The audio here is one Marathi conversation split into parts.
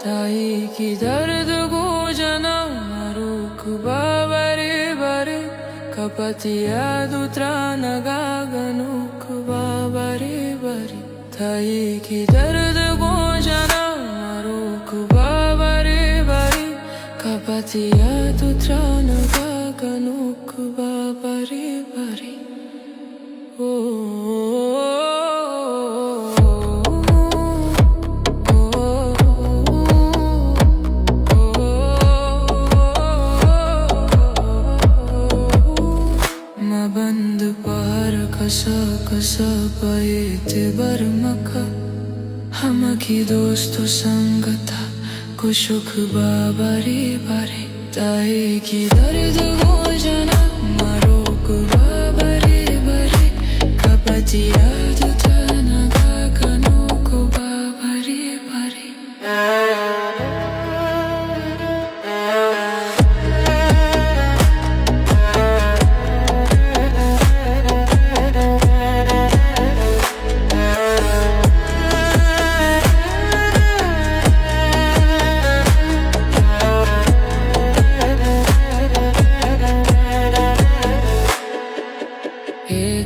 ताई की दर्द गोजना मारुक बाबरे बारे कपतिया दुत्रा नगागनुक बाबरे बारे ताई की दर्द गोजना मारुक बाबरे बारे कपतिया दुत्रा नगागनुक बाबरे बारे ओ बंद पार कसा कसा पाये बरमका हम की दोस्तों संगता कुशुक बाबरे बारे ताई की दर्द हो जाना मारोक बाबरे बारे कपतिया दुताना काकनो को बाबरे बारे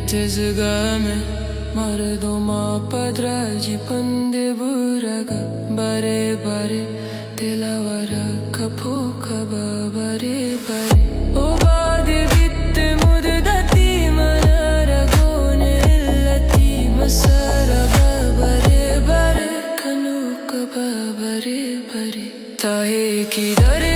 Tezgame mardoma padraji pande buraga bare bare telavara kapo kaba bare bare o bade bitte mudati manara gone illati masara bare bare kanu kaba bare bare tahe ki dare